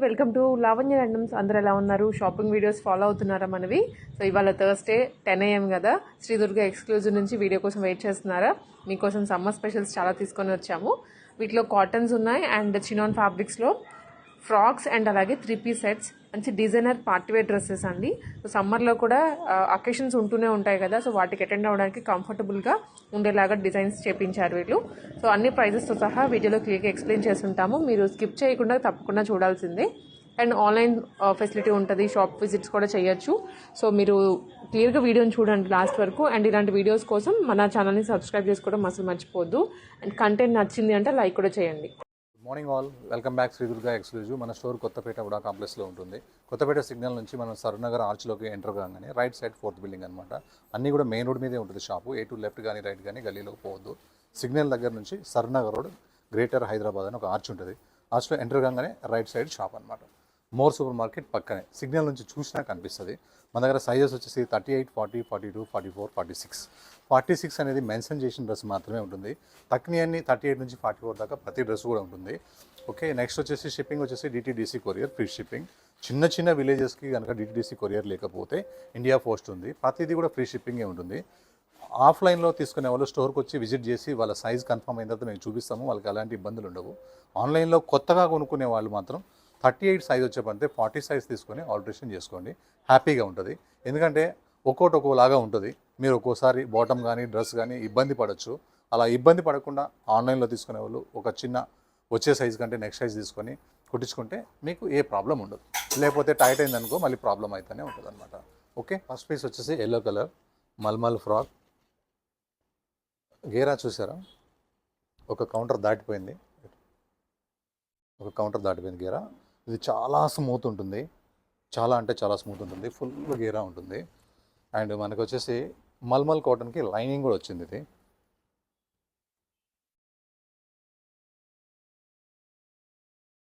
Welcome to Lavanya రండమ్స్. అందరూ ఎలా ఉన్నారు? షాపింగ్ వీడియోస్ ఫాలో అవుతున్నారా మనవి? సో ఇవాళ థర్స్డే 10 AM కదా, శ్రీదుర్గ ఎక్స్క్లూజివ్ నుంచి వీడియో కోసం వెయిట్ చేస్తున్నారా? మీకోసం సమ్మర్ స్పెషల్స్ చాలా తీసుకొని వచ్చాము. వీటిలో కాటన్స్ ఉన్నాయి అండ్ చినాన్ ఫ్యాబ్రిక్స్లో ఫ్రాక్స్ అండ్ అలాగే 3-piece సెట్స్, మంచి డిజైనర్ పార్టీవేర్ డ్రెస్సెస్ అండి. సో సమ్మర్లో కూడా అకేషన్స్ ఉంటూనే ఉంటాయి కదా, సో వాటికి అటెండ్ అవ్వడానికి కంఫర్టబుల్గా ఉండేలాగా డిజైన్స్ చేపించారు వీళ్ళు. సో అన్ని ప్రైజెస్తో సహా వీడియోలో క్లియర్గా ఎక్స్ప్లెయిన్ చేస్తుంటాము, మీరు స్కిప్ చేయకుండా తప్పకుండా చూడాల్సిందే. అండ్ ఆన్లైన్ ఫెసిలిటీ ఉంటుంది, షాప్ విజిట్స్ కూడా చేయొచ్చు. సో మీరు క్లియర్గా వీడియోని చూడండి లాస్ట్ వరకు. అండ్ ఇలాంటి వీడియోస్ కోసం మన ఛానల్ని సబ్స్క్రైబ్ చేసుకోవడం అసలు మర్చిపోద్దు. అండ్ కంటెంట్ నచ్చింది అంటే లైక్ కూడా చేయండి. Morning all, welcome back Sri Durga exclusive. మన స్టోర్ కొత్తపేట కూడా కాంప్లెక్స్లో ఉంటుంది. కొత్తపేట సిగ్నల్ నుంచి మనం సరూనగర్ ఆర్చ్లోకి ఎంటర్ కాగానే రైట్ సైడ్ 4th బిల్డింగ్ అనమాట. అన్నీ కూడా మెయిన్ రోడ్ మీదే ఉంటుంది షాపు. ఎటు లెఫ్ట్ కానీ రైట్ కానీ గల్లీలోకి పోవద్దు. సిగ్నల్ దగ్గర నుంచి సరూనగర్ రోడ్, గ్రేటర్ హైదరాబాద్ అని ఒక ఆర్చ్ ఉంటుంది. ఆర్చ్లో ఎంటర్ కాగానే రైట్ సైడ్ షాప్ అనమాట. మోర్ సూపర్ మార్కెట్ పక్కనే, సిగ్నల్ నుంచి చూసినా కనిపిస్తుంది. మన దగ్గర సైజెస్ వచ్చేసి 38, 40, 42, 44, 46. 46 అనేది మెన్షన్ చేసిన డ్రెస్ మాత్రమే ఉంటుంది. తక్కువ అన్ని 38 నుంచి 44 దాకా ప్రతి డ్రెస్ కూడా ఉంటుంది. ఓకే, నెక్స్ట్ వచ్చేసి షిప్పింగ్ వచ్చేసి డిటీడీసీ కొరియర్, ఫ్రీ షిప్పింగ్. చిన్న చిన్న విలేజెస్కి కనుక డిటీడీసీ కొరియర్ లేకపోతే ఇండియా పోస్ట్ ఉంది. ప్రతిదీ కూడా ఫ్రీ షిప్పింగే ఉంటుంది. ఆఫ్లైన్లో తీసుకునే వాళ్ళు స్టోర్కి వచ్చి విజిట్ చేసి వాళ్ళ సైజ్ కన్ఫర్మ్ అయిన తర్వాత మేము చూపిస్తాము, వాళ్ళకి అలాంటి ఇబ్బందులు ఉండవు. ఆన్లైన్లో కొత్తగా కొనుక్కునే వాళ్ళు మాత్రం 38 సైజ్ వచ్చేపంటే 40 సైజ్ తీసుకొని ఆల్టరేషన్ చేసుకోండి, హ్యాపీగా ఉంటుంది. ఎందుకంటే ఒక్కోలాగా ఉంటుంది. మీరు ఒక్కోసారి బాటమ్ కానీ డ్రెస్ కానీ ఇబ్బంది పడవచ్చు. అలా ఇబ్బంది పడకుండా ఆన్లైన్లో తీసుకునే వాళ్ళు ఒక చిన్న వచ్చే సైజ్ కంటే నెక్స్ట్ సైజ్ తీసుకొని కుట్టించుకుంటే మీకు ఏ ప్రాబ్లం ఉండదు. లేకపోతే టైట్ అయిందనుకో మళ్ళీ ప్రాబ్లం అయితేనే ఉంటుంది అనమాట. ఓకే, ఫస్ట్ పీస్ వచ్చేసి ఎల్లో కలర్ మల్మల్ ఫ్రాక్. గేరా చూసారా? ఒక కౌంటర్ దాటిపోయింది గేరా. ఇది చాలా స్మూత్ ఉంటుంది, చాలా అంటే చాలా స్మూత్ ఉంటుంది. ఫుల్ గేరా ఉంటుంది. అండ్ మనకు వచ్చేసి మల్మల్ కాటన్కి లైనింగ్ కూడా వచ్చింది. ఇది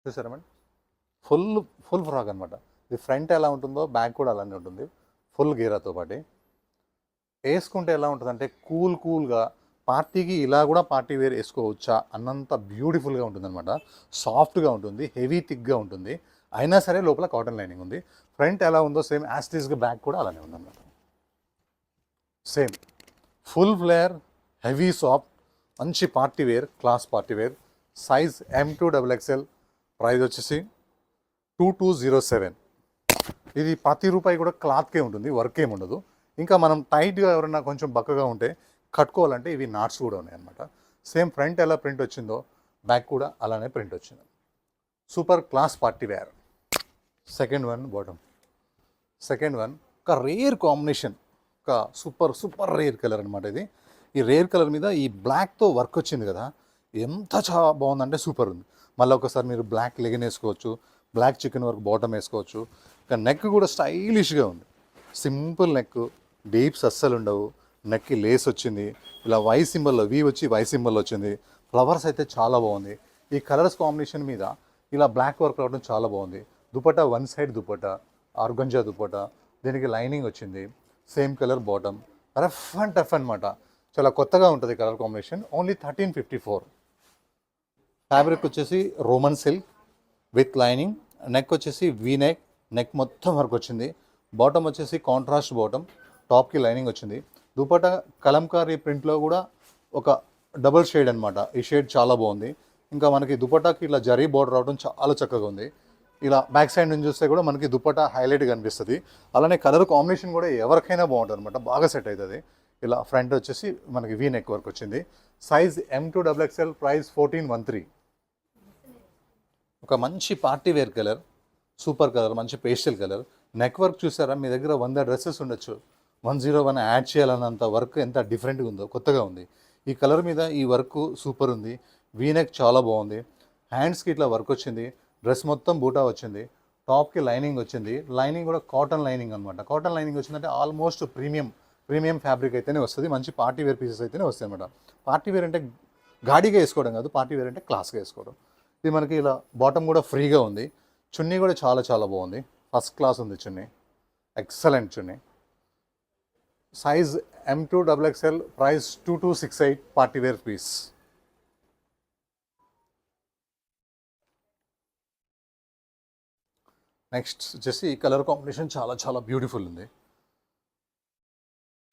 చూసారా మేడం? ఫుల్ ఫ్రాక్ అనమాట. ఇది ఫ్రంట్ ఎలా ఉంటుందో బ్యాక్ కూడా అలానే ఉంటుంది, ఫుల్ గేరాతో పాటు. వేసుకుంటే ఎలా ఉంటుంది అంటే కూల్గా పార్టీకి ఇలా కూడా పార్టీ వేర్ వేసుకోవచ్చా అన్నంత బ్యూటిఫుల్గా ఉంటుంది అనమాట. సాఫ్ట్గా ఉంటుంది, హెవీ థిక్గా ఉంటుంది. అయినా సరే లోపల కాటన్ లైనింగ్ ఉంది. ఫ్రంట్ ఎలా ఉందో సేమ్ యాస్టీస్గా బ్యాక్ కూడా అలానే ఉందన్నమాట. Same full flare, heavy soft, మంచి party wear, class party wear. Size M2XXL. Price వచ్చేసి 2207. ఇది రూపాయి కూడా క్లాత్కే ఉంటుంది, వర్క్ ఏమి ఉండదు. ఇంకా మనం టైట్గా ఎవరైనా కొంచెం బక్కగా ఉంటే కట్టుకోవాలంటే ఇవి నాట్స్ కూడా ఉన్నాయి అనమాట. సేమ్ ఫ్రంట్ ఎలా ప్రింట్ వచ్చిందో బ్యాక్ కూడా అలానే ప్రింట్ వచ్చింది. Super class party wear. Second one ఒక రేర్ కాంబినేషన్, ఒక సూపర్ రేర్ కలర్ అనమాట. ఇది ఈ రేర్ కలర్ మీద ఈ బ్లాక్తో వర్క్ వచ్చింది కదా, ఎంత చాలా బాగుందంటే సూపర్ ఉంది. మళ్ళీ ఒకసారి మీరు బ్లాక్ లెగిన్ వేసుకోవచ్చు, బ్లాక్ చికెన్ వర్క్ బాటమ్ వేసుకోవచ్చు. ఇంకా నెక్ కూడా స్టైలిష్గా ఉంది, సింపుల్ నెక్, డీప్స్ అస్సలు ఉండవు. నెక్కి లేస్ వచ్చింది, ఇలా వై సింబల్లో వి వచ్చి వై సింబల్ వచ్చింది. ఫ్లవర్స్ అయితే చాలా బాగుంది. ఈ కలర్స్ కాంబినేషన్ మీద ఇలా బ్లాక్ వర్క్ రావడం చాలా బాగుంది. Dupatta one side dupatta, organza dupatta, దీనికి లైనింగ్ వచ్చింది. Same colour bottom, rough and tough అనమాట. చాలా కొత్తగా ఉంటుంది కలర్ కాంబినేషన్. ఓన్లీ 1354. ఫ్యాబ్రిక్ వచ్చేసి Roman silk with lining. Neck వచ్చేసి వీ నెక్ మొత్తం వర్క్ వచ్చింది. బాటమ్ వచ్చేసి కాంట్రాస్ట్ బాటమ్, టాప్కి లైనింగ్ వచ్చింది. దుపట్టా కలంకారీ ప్రింట్లో కూడా ఒక డబుల్ షేడ్ అనమాట. ఈ షేడ్ చాలా బాగుంది. ఇంకా మనకి దుపట్టాకి ఇలా జరీ బోర్డర్ రావడం చాలా చక్కగా ఉంది. ఇలా బ్యాక్ సైడ్ నుంచి చూస్తే కూడా మనకి దుపట్టా హైలైట్ కనిపిస్తుంది. అలానే కలర్ కాంబినేషన్ కూడా ఎవరికైనా బాగుంటుంది అనమాట, బాగా సెట్ అవుతుంది. ఇలా ఫ్రంట్ వచ్చేసి మనకి వీ నెక్ వర్క్ వచ్చింది. Size M2XXL. ప్రైస్ 1413. ఒక మంచి party wear colour, super colour, మంచి పేస్టల్ కలర్. నెక్ వర్క్ చూసారా? మీ దగ్గర 100 డ్రెస్సెస్ ఉండొచ్చు, 101 యాడ్ చేయాలన్నంత వర్క్ ఎంత డిఫరెంట్గా ఉందో, కొత్తగా ఉంది. ఈ కలర్ మీద ఈ వర్క్ సూపర్ ఉంది. వీనెక్ చాలా బాగుంది. హ్యాండ్స్కి ఇట్లా వర్క్ వచ్చింది. డ్రెస్ మొత్తం బూటా వచ్చింది. టాప్కి లైనింగ్ వచ్చింది. లైనింగ్ కూడా కాటన్ లైనింగ్ అనమాట. కాటన్ లైనింగ్ వచ్చిందంటే ఆల్మోస్ట్ ప్రీమియం ఫ్యాబ్రిక్ అయితేనే వస్తుంది. మంచి పార్టీ వేర్ పీసెస్ అయితేనే వస్తాయి అనమాట. పార్టీ వేర్ అంటే గాడిగా వేసుకోవడం కాదు, పార్టీ వేర్ అంటే క్లాస్గా వేసుకోవడం. ఇది మనకి ఇలా బాటమ్ కూడా ఫ్రీగా ఉంది. చున్నీ కూడా చాలా బాగుంది, ఫస్ట్ క్లాస్ ఉంది చున్నీ, ఎక్సలెంట్ చున్నీ. Size M2XXL. Price 2268. Party wear piece. Next వచ్చేసి ఈ కలర్ కాంబినేషన్ చాలా చాలా బ్యూటిఫుల్ ఉంది.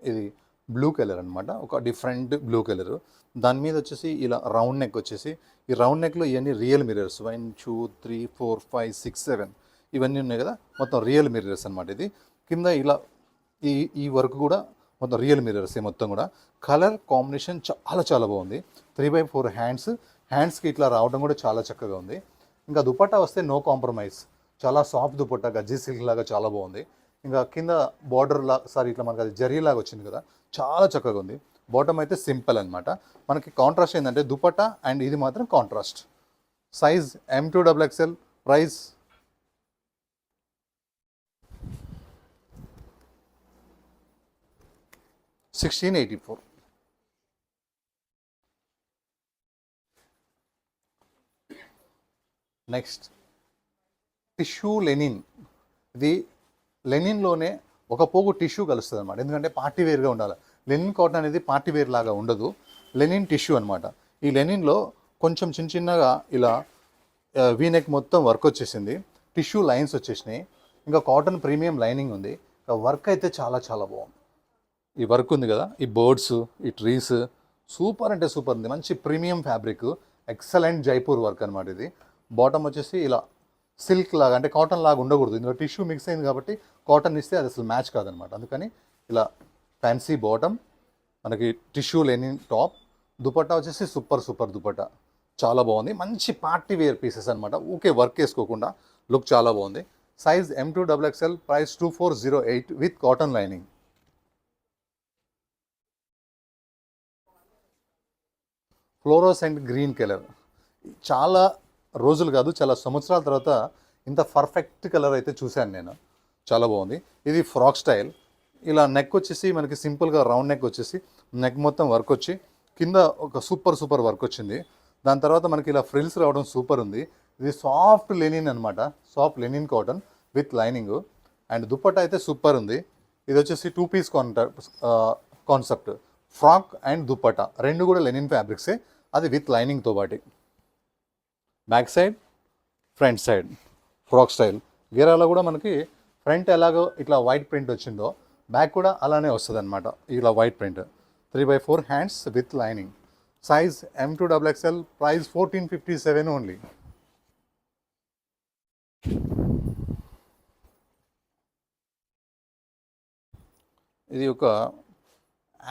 ఇది బ్లూ కలర్ అనమాట, ఒక డిఫరెంట్ బ్లూ కలర్. దాని మీద వచ్చేసి ఇలా రౌండ్ నెక్ వచ్చేసి, ఈ రౌండ్ నెక్లో ఇవన్నీ రియల్ మిర్రర్స్ 1 2 3 4 5 6 7 ఇవన్నీ ఉన్నాయి కదా, మొత్తం రియల్ మిర్రర్స్ అనమాట. ఇది కింద ఇలా ఈ వర్క్ కూడా మొత్తం రియల్ మిర్రర్స్ మొత్తం కూడా. కలర్ కాంబినేషన్ చాలా చాలా బాగుంది. 3/4 హ్యాండ్స్కి ఇట్లా రావడం కూడా చాలా చక్కగా ఉంది. ఇంకా దుపట్టా వస్తే నో కాంప్రమైజ్, చాలా సాఫ్ట్ దుపట్టా, గజ్జీ సిల్క్ లాగా చాలా బాగుంది. ఇంకా కింద బార్డర్ ఇట్లా మనకి అది జరీ లాగా వచ్చింది కదా, చాలా చక్కగా ఉంది. బాటమ్ అయితే సింపుల్ అనమాట. మనకి కాంట్రాస్ట్ ఏంటంటే దుపట్టా అండ్ ఇది మాత్రం contrast. Size M2XXL, price 1684. Next tissue linen. ఇది లెనిన్లోనే ఒక పోగు టిష్యూ కలుస్తుంది అనమాట, ఎందుకంటే పార్టీ వేర్గా ఉండాలి. లెనిన్ కాటన్ అనేది పార్టీ వేర్ లాగా ఉండదు, లెనిన్ టిష్యూ అనమాట. ఈ లెనిన్లో కొంచెం చిన్నగా ఇలా వీనెక్ మొత్తం వర్క్ వచ్చేసింది, టిష్యూ లైన్స్ వచ్చేసినాయి. ఇంకా కాటన్ ప్రీమియం లైనింగ్ ఉంది. వర్క్ అయితే చాలా చాలా బాగుంది. ఈ వర్క్ ఉంది కదా, ఈ బర్డ్స్, ఈ ట్రీస్ సూపర్ అంటే సూపర్ ఉంది. మంచి premium fabric, excellent Jaipur work అనమాట. ఇది బాటమ్ వచ్చేసి ఇలా సిల్క్ లాగా, అంటే కాటన్ లాగా ఉండకూడదు, ఇందులో టిష్యూ మిక్స్ అయింది కాబట్టి కాటన్ ఇస్తే అది అసలు మ్యాచ్ కాదనమాట. అందుకని ఇలా ఫ్యాన్సీ బాటమ్, మనకి టిష్యూ లెనిన్ టాప్, దుపట్టా వచ్చేసి సూపర్ దుపట్టా, చాలా బాగుంది. మంచి పార్టీ వేర్ పీసెస్ అనమాట, ఊకే వర్క్ వేసుకోకుండా లుక్ చాలా బాగుంది. Size M2XXL, price 2408 with cotton lining. Fluorescent green colour, చాలా రోజులు కాదు చాలా సంవత్సరాల తర్వాత ఇంత పర్ఫెక్ట్ కలర్ అయితే చూశాను నేను, చాలా బాగుంది. ఇది ఫ్రాక్ స్టైల్. ఇలా నెక్ వచ్చేసి మనకి సింపుల్గా రౌండ్ నెక్ వచ్చేసి, నెక్ మొత్తం వర్క్ వచ్చి కింద ఒక సూపర్ వర్క్ వచ్చింది. దాని తర్వాత మనకి ఇలా ఫ్రిల్స్ రావడం సూపర్ ఉంది. ఇది సాఫ్ట్ లెనిన్ అనమాట, soft linen cotton with lining. And dupatta అయితే సూపర్ ఉంది. ఇది వచ్చేసి 2 piece concept, frock and dupatta రెండు కూడా లెనిన్ ఫ్యాబ్రిక్సే, అది విత్ లైనింగ్తో పాటు. Back side, front side frock style. గేరాలో కూడా మనకి ఫ్రంట్ ఎలాగో ఇట్లా వైట్ ప్రింట్ వచ్చిందో బ్యాక్ కూడా అలానే వస్తుంది అనమాట, ఇలా white print. 3/4 hands with lining. Size M2XXL, price 1457 only. ఇది ఒక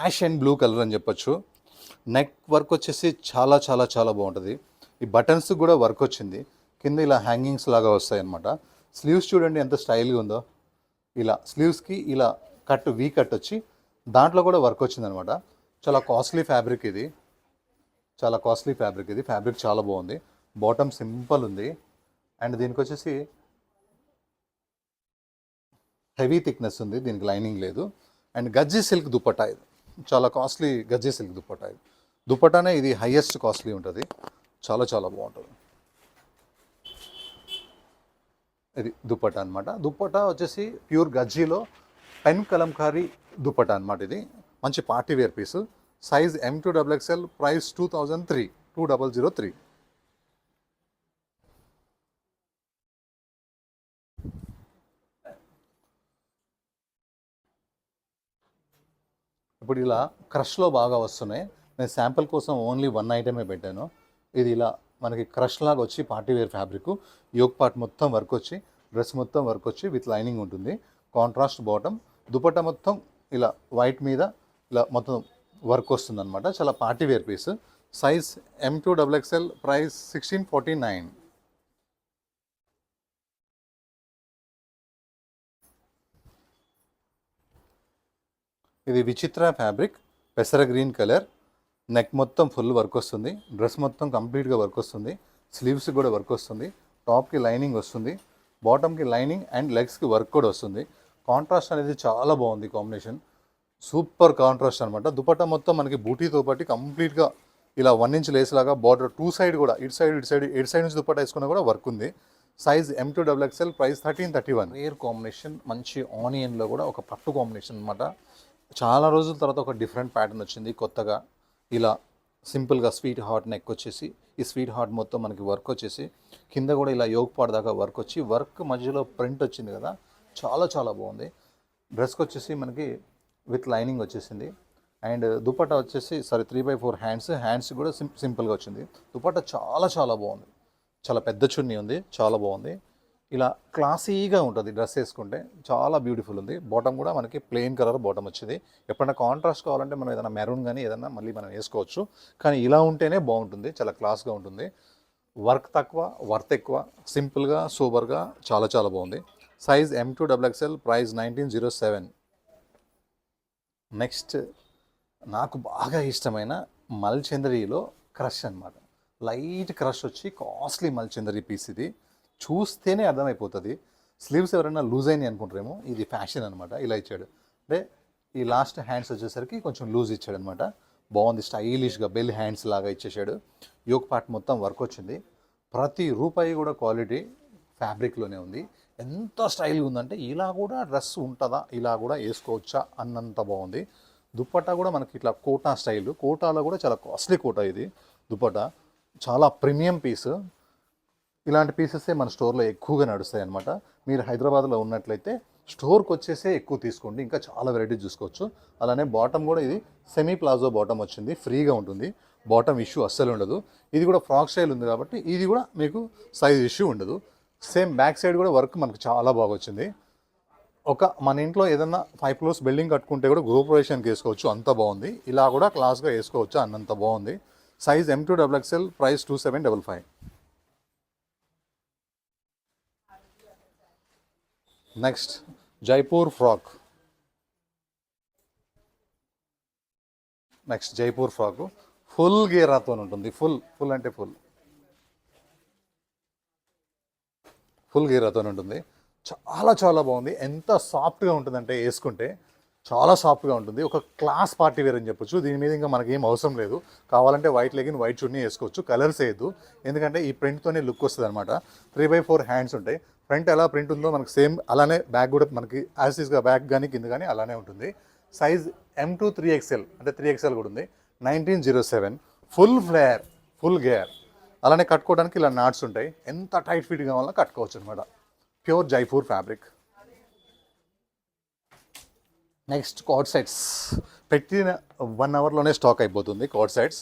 యాష్ అండ్ బ్లూ కలర్ అని చెప్పొచ్చు. నెక్ వర్క్ వచ్చేసి చాలా చాలా చాలా బాగుంటుంది. ఈ బటన్స్ కూడా వర్క్ వచ్చింది, కింద ఇలా హ్యాంగింగ్స్ లాగా వస్తాయి అన్నమాట. స్లీవ్స్ చూడండి ఎంత స్టైల్గా ఉందో, ఇలా స్లీవ్స్కి ఇలా కట్, వీ కట్ వచ్చి దాంట్లో కూడా వర్క్ వచ్చిందనమాట. చాలా కాస్ట్లీ ఫ్యాబ్రిక్ ఇది, చాలా కాస్ట్లీ ఫ్యాబ్రిక్ ఇది. ఫ్యాబ్రిక్ చాలా బాగుంది. బాటమ్ సింపుల్ ఉంది అండ్ దీనికి వచ్చేసి హెవీ థిక్నెస్ ఉంది, దీనికి లైనింగ్ లేదు. అండ్ గజ్జీ సిల్క్ దుపట్టా, ఇది చాలా కాస్ట్లీ గజ్జీ సిల్క్ దుపట్టా. ఇది దుపట్టానే ఇది హైయెస్ట్ కాస్ట్లీ ఉంటుంది, చాలా చాలా బాగుంటుంది. ఇది దుపట్టా అనమాట. దుపట్టా వచ్చేసి ప్యూర్ గజ్జీలో పెన్ కలంకారీ దుపట్టా అనమాట. ఇది మంచి party wear piece. Size M2XXL, price 2003. ఇప్పుడు ఇలా క్రష్లో బాగా వస్తున్నాయి. నేను శాంపుల్ కోసం ఓన్లీ 1 ఐటమే పెట్టాను. ఇది ఇలా మనకి క్రష్ లాగా వచ్చి party wear fabric, yoke part మొత్తం వర్క్ వచ్చి, డ్రెస్ మొత్తం వర్క్ వచ్చి విత్ లైనింగ్ ఉంటుంది. కాంట్రాస్ట్ బాటమ్, దుపట్టా మొత్తం ఇలా వైట్ మీద ఇలా మొత్తం వర్క్ వస్తుంది అనమాట. చాలా party wear piece. Size M2XXL, price 1649. ఇది విచిత్ర ఫ్యాబ్రిక్, పెసర గ్రీన్ కలర్. నెక్ మొత్తం ఫుల్ వర్క్ వస్తుంది, డ్రెస్ మొత్తం కంప్లీట్గా వర్క్ వస్తుంది, స్లీవ్స్కి కూడా వర్క్ వస్తుంది, టాప్కి లైనింగ్ వస్తుంది, బాటమ్కి లైనింగ్ అండ్ లెగ్స్కి వర్క్ కూడా వస్తుంది. కాంట్రాస్ట్ అనేది చాలా బాగుంది, కాంబినేషన్ సూపర్ కాంట్రాస్ట్ అనమాట. దుపట్టా మొత్తం మనకి బూటీతో పాటు కంప్లీట్గా ఇలా 1 ఇంచ్ లేస్ లాగా బార్డర్ 2 సైడ్ కూడా, ఇటు సైడ్ నుంచి దుపట్టా వేసుకున్నా కూడా వర్క్ ఉంది. Size M2XXL, price 1331. Rare combination, మంచి ఆనియన్లో కూడా ఒక పట్టు కాంబినేషన్ అనమాట. చాలా రోజుల తర్వాత ఒక డిఫరెంట్ ప్యాటర్న్ వచ్చింది కొత్తగా. ఇలా సింపుల్గా స్వీట్ హార్ట్ నెక్ వచ్చేసి ఈ స్వీట్ హార్ట్ మొత్తం మనకి వర్క్ వచ్చేసి కింద కూడా ఇలా యోగ్ పార్ట్ దాకా వర్క్ వచ్చి వర్క్ మధ్యలో ప్రింట్ వచ్చింది కదా, చాలా చాలా బాగుంది. డ్రెస్కి వచ్చేసి మనకి విత్ లైనింగ్ వచ్చేసింది. అండ్ దుపట్టా వచ్చేసి 3/4 హ్యాండ్స్ కూడా సింపుల్గా వచ్చింది. దుపట్టా చాలా చాలా బాగుంది, చాలా పెద్ద చున్నీ ఉంది, చాలా బాగుంది. ఇలా క్లాసీగా ఉంటుంది డ్రెస్ వేసుకుంటే, చాలా బ్యూటిఫుల్ ఉంది. బాటమ్ కూడా మనకి ప్లెయిన్ కలర్ బాటమ్ వచ్చింది. ఎప్పుడైనా కాంట్రాస్ట్ కావాలంటే మనం ఏదైనా మెరూన్ కానీ ఏదైనా మళ్ళీ మనం వేసుకోవచ్చు, కానీ ఇలా ఉంటేనే బాగుంటుంది, చాలా క్లాస్గా ఉంటుంది. వర్క్ తక్కువ, వర్త్ ఎక్కువ, సింపుల్గా సూపర్గా చాలా చాలా బాగుంది. Size M2XXL, price 1907. నెక్స్ట్ నాకు బాగా ఇష్టమైన మల్చందరిలో క్రష్ అనమాట. లైట్ క్రష్ వచ్చి కాస్ట్లీ మల్చందరి పీస్ ఇది. చూస్తేనే అర్థమైపోతుంది. స్లీవ్స్ ఎవరైనా లూజ్ అయినాయి అనుకుంటారేమో, ఇది ఫ్యాషన్ అనమాట. ఇలా ఇచ్చాడు అంటే ఈ లాస్ట్ హ్యాండ్స్ వచ్చేసరికి కొంచెం లూజ్ ఇచ్చాడు అనమాట. బాగుంది, స్టైలిష్గా బెల్ హ్యాండ్స్ లాగా ఇచ్చేసాడు. యోక్ పార్ట్ మొత్తం వర్క్ వచ్చింది. ప్రతి రూపాయి కూడా క్వాలిటీ ఫ్యాబ్రిక్లోనే ఉంది. ఎంత స్టైల్గా ఉందంటే ఇలా కూడా డ్రెస్ ఉంటుందా, ఇలా కూడా వేసుకోవచ్చా అన్నంత బాగుంది. దుప్పట్టా కూడా మనకి ఇట్లా కోటా స్టైల్, కోటాలో కూడా చాలా కాస్ట్లీ కోటా ఇది. దుప్పట్టా చాలా ప్రీమియం పీస్. ఇలాంటి పీసెసే మన స్టోర్లో ఎక్కువగా నడుస్తాయి అనమాట. మీరు హైదరాబాద్లో ఉన్నట్లయితే స్టోర్కి వచ్చేసే ఎక్కువ తీసుకోండి, ఇంకా చాలా వెరైటీ చూసుకోవచ్చు. అలానే బాటమ్ కూడా ఇది సెమీ ప్లాజో బాటమ్ వచ్చింది, ఫ్రీగా ఉంటుంది. బాటమ్ ఇష్యూ అస్సలు ఉండదు. ఇది కూడా ఫ్రాక్ స్టైల్ ఉంది కాబట్టి ఇది కూడా మీకు సైజ్ ఇష్యూ ఉండదు. సేమ్ బ్యాక్ సైడ్ కూడా వర్క్ మనకు చాలా బాగా వచ్చింది. మన ఇంట్లో ఏదన్నా 5 floors బిల్డింగ్ కట్టుకుంటే కూడా గృహప్రవేశానికి వేసుకోవచ్చు, అంత బాగుంది. ఇలా కూడా క్లాస్గా వేసుకోవచ్చు, అన్నంత బాగుంది. Size M2XXL, price 2755. Next Jaipur frock. Full గేరాతో ఉంటుంది. ఫుల్ అంటే ఫుల్ గేరాతో ఉంటుంది. చాలా చాలా బాగుంది. ఎంత సాఫ్ట్గా ఉంటుందంటే వేసుకుంటే చాలా సాఫ్ట్గా ఉంటుంది. ఒక క్లాస్ పార్టీ వేర్ అని చెప్పొచ్చు. దీని మీద ఇంకా మనకి ఏం అవసరం లేదు. కావాలంటే వైట్ లెగిన్, వైట్ చున్నీ వేసుకోవచ్చు. కలర్స్ వేయద్దు, ఎందుకంటే ఈ ప్రింట్తోనే లుక్ వస్తుంది అనమాట. 3/4 హ్యాండ్స్ ఉంటాయి. ఫ్రంట్ ఎలా ప్రింట్ ఉందో మనకు సేమ్ అలానే బ్యాక్ కూడా మనకి యాసిస్గా బ్యాక్ కానీ కింద కానీ అలానే ఉంటుంది. సైజ్ M2 3XL, అంటే 3XL కూడా ఉంది. 1907. ఫుల్ ఫ్లేర్, ఫుల్ గేర్. అలానే కట్టుకోవడానికి ఇలా నాట్స్ ఉంటాయి. ఎంత టైట్ ఫిట్ కావాలన్నా కట్టుకోవచ్చు అనమాట. Pure Jaipur fabric. Next card sets. పెట్టిన 1 అవర్లోనే స్టాక్ అయిపోతుంది కార్డ్ సెట్స్.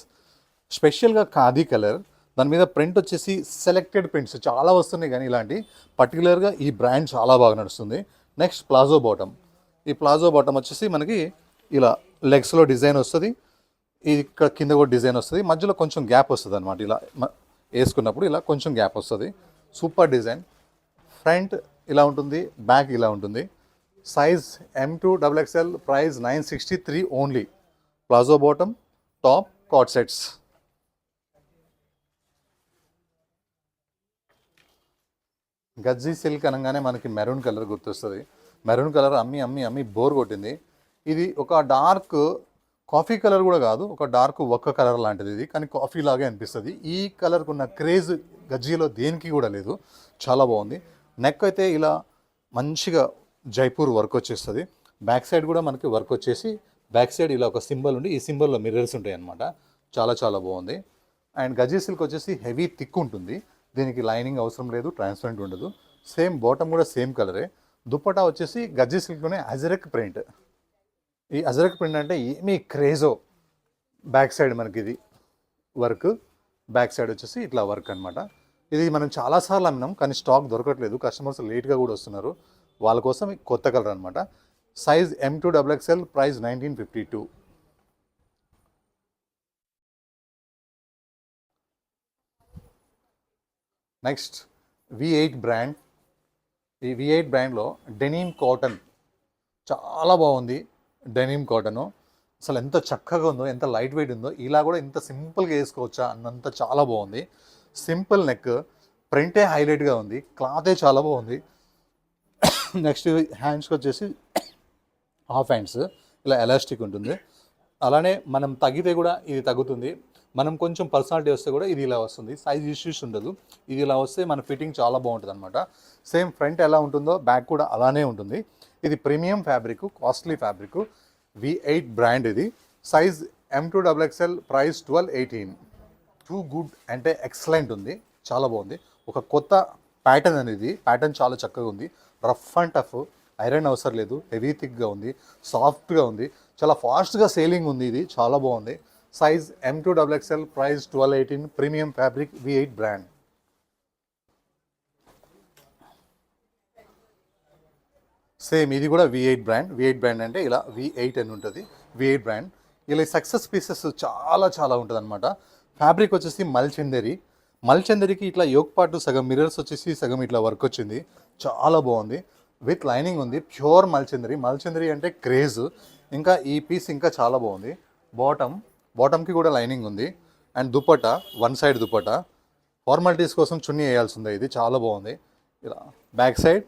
స్పెషల్గా ఖాదీ కలర్, దాని మీద ప్రింట్ వచ్చేసి సెలెక్టెడ్ ప్రింట్స్ చాలా వస్తున్నాయి, కానీ ఇలాంటి పర్టికులర్గా ఈ బ్రాండ్ చాలా బాగా నడుస్తుంది. Next palazzo bottom. ఈ ప్లాజో బాటమ్ వచ్చేసి మనకి ఇలా లెగ్స్లో డిజైన్ వస్తుంది, ఇక్కడ కింద కూడా డిజైన్ వస్తుంది, మధ్యలో కొంచెం గ్యాప్ వస్తుంది అనమాట. ఇలా వేసుకున్నప్పుడు ఇలా కొంచెం గ్యాప్ వస్తుంది. Super design. ఫ్రంట్ ఇలా ఉంటుంది, బ్యాక్ ఇలా ఉంటుంది. Size M2XXL, price 963 only. Palazzo bottom, top, coord sets. గజ్జీ సిల్క్ అనగానే మనకి మెరూన్ కలర్ గుర్తొస్తుంది. మెరూన్ కలర్ అమ్మి బోర్ కొట్టింది. ఇది ఒక డార్క్ కాఫీ కలర్ కూడా కాదు, ఒక డార్క్ ఒక్క కలర్ లాంటిది ఇది, కానీ కాఫీ లాగే అనిపిస్తుంది. ఈ కలర్కు ఉన్న క్రేజ్ గజ్జీలో దేనికి కూడా లేదు. చాలా బాగుంది. నెక్ అయితే ఇలా మంచిగా జైపూర్ వర్క్ వచ్చేస్తుంది. బ్యాక్ సైడ్ కూడా మనకి వర్క్ వచ్చేసి బ్యాక్ సైడ్ ఇలా ఒక సింబల్ ఉండి ఈ సింబల్లో మిర్రర్స్ ఉంటాయి అన్నమాట. చాలా చాలా బాగుంది. అండ్ గజ్జీ సిల్క్ వచ్చేసి హెవీ థిక్ ఉంటుంది. దీనికి లైనింగ్ అవసరం లేదు, ట్రాన్స్పరెంట్ ఉండదు. సేమ్ బాటమ్ కూడా సేమ్ కలరే. దుప్పటా వచ్చేసి గజ్జీ సిల్క్లోనే అజరక్ ప్రింట్. ఈ అజరక్ ప్రింట్ అంటే ఏమీ క్రేజో. బ్యాక్ సైడ్ మనకి ఇది వర్క్, బ్యాక్ సైడ్ వచ్చేసి ఇట్లా వర్క్ అనమాట. ఇది మనం చాలాసార్లు అమ్మినాం, కానీ స్టాక్ దొరకట్లేదు. కస్టమర్స్ లేట్గా కూడా వస్తున్నారు, వాళ్ళ కోసం కొత్త కలర్ అనమాట. Size M2XXL, price 1952. Next V8 brand. ఈ V8 బ్రాండ్లో డెనిమ్ కాటన్ చాలా బాగుంది. డెనిమ్ కాటను అసలు ఎంత చక్కగా ఉందో, ఎంత లైట్ వెయిట్ ఉందో. ఇలా కూడా ఇంత సింపుల్గా వేసుకోవచ్చా అన్నంత చాలా బాగుంది. సింపుల్ నెక్, ప్రింటే హైలైట్గా ఉంది, క్లాతే చాలా బాగుంది. నెక్స్ట్ హ్యాండ్స్కి వచ్చేసి హాఫ్ హ్యాండ్స్, ఇలా ఎలాస్టిక్ ఉంటుంది. అలానే మనం తగ్గితే కూడా ఇది తగ్గుతుంది. మనం కొంచెం పర్సనాలిటీ వస్తే కూడా ఇది ఇలా వస్తుంది. సైజ్ ఇష్యూస్ ఉండదు. ఇది ఇలా వస్తే మన ఫిట్టింగ్ చాలా బాగుంటుంది అనమాట. సేమ్ ఫ్రంట్ ఎలా ఉంటుందో బ్యాక్ కూడా అలానే ఉంటుంది. ఇది premium fabric, costly fabric. V8 brand ఇది. Size M2XXL, price 1218. Too good అంటే ఎక్సలెంట్ ఉంది, చాలా బాగుంది. ఒక కొత్త ప్యాటర్న్ అనేది, ప్యాటర్న్ చాలా చక్కగా ఉంది. రఫ్ అండ్ టఫ్, ఐరన్ అవసరం లేదు, హెవీ థిక్గా ఉంది, సాఫ్ట్గా ఉంది, చాలా ఫాస్ట్గా సేలింగ్ ఉంది. ఇది చాలా బాగుంది. Size M2XXL, price 1218, premium fabric, V8 brand. Same ఇది కూడా V8 బ్రాండ్. V8 బ్రాండ్ అంటే ఇలా V8 అని ఉంటుంది, V8 బ్రాండ్. ఇలా సక్సెస్ పీసెస్ చాలా చాలా ఉంటుంది అనమాట. ఫ్యాబ్రిక్ వచ్చేసి మల్చందరికి ఇట్లా యోక్ పార్ట్ సగం మిరర్స్ వచ్చేసి సగం ఇట్లా వర్క్ వచ్చింది, చాలా బాగుంది. విత్ లైనింగ్ ఉంది, ప్యూర్ మల్చందరి అంటే క్రేజ్. ఇంకా ఈ పీస్ ఇంకా చాలా బాగుంది. బాటమ్కి కూడా లైనింగ్ ఉంది. And dupatta, one side dupatta, formalities కోసం చున్నీ వేయాల్సిందే. ఇది చాలా బాగుంది. ఇలా బ్యాక్ సైడ్,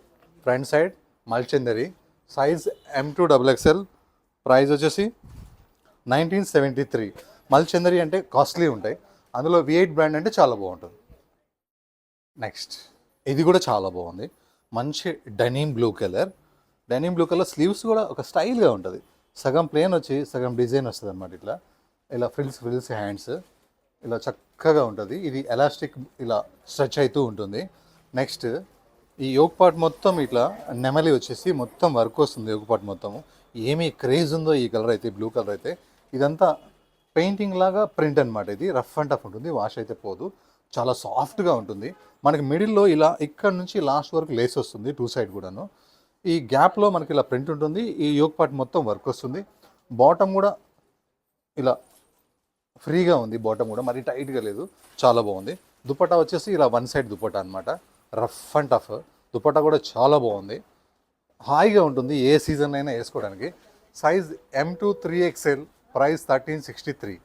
ఫ్రంట్ సైడ్ మల్చందరి. సైజ్ M2XXL, ప్రైస్ వచ్చేసి 1973. మల్చందరి అంటే కాస్ట్లీ ఉంటాయి, అందులో V8 బ్రాండ్ అంటే చాలా బాగుంటుంది. నెక్స్ట్ ఇది కూడా చాలా బాగుంది, మంచి డెనిమ్ బ్లూ కలర్. స్లీవ్స్ కూడా ఒక స్టైల్గా ఉంటుంది. సగం ప్లేన్ వచ్చి సగం డిజైన్ వస్తుంది అనమాట. ఇలా ఫ్రిల్స్ హ్యాండ్స్ ఇలా చక్కగా ఉంటుంది. ఇది ఎలాస్టిక్ ఇలా స్ట్రెచ్ అవుతూ ఉంటుంది. నెక్స్ట్ ఈ యోక్ పార్ట్ మొత్తం ఇట్లా నెమలి వచ్చేసి మొత్తం వర్క్ వస్తుంది. యోక్ పార్ట్ మొత్తము ఏమీ క్రేజ్ ఉందో ఈ కలర్ అయితే, బ్లూ కలర్ అయితే. ఇదంతా పెయింటింగ్ లాగా ప్రింట్ అనమాట. ఇది రఫ్ అండ్ టఫ్ ఉంటుంది, వాష్ అయితే పోదు, చాలా సాఫ్ట్గా ఉంటుంది. మనకి మిడిల్లో ఇలా ఇక్కడ నుంచి లాస్ట్ వరకు లేస్ వస్తుంది, టూ సైడ్ కూడాను. ఈ గ్యాప్లో మనకి ఇలా ప్రింట్ ఉంటుంది. ఈ యోక్ పార్ట్ మొత్తం వర్క్ వస్తుంది. బాటమ్ కూడా ఇలా ఫ్రీగా ఉంది, బాటమ్ కూడా మరి టైట్గా లేదు, చాలా బాగుంది. దుపట్టా వచ్చేసి ఇలా వన్ సైడ్ దుపట్టా అనమాట, రఫ్ అండ్ టఫ్. దుపట్టా కూడా చాలా బాగుంది, హాయిగా ఉంటుంది, ఏ సీజన్ అయినా వేసుకోవడానికి. Size M2XXL, price 1363.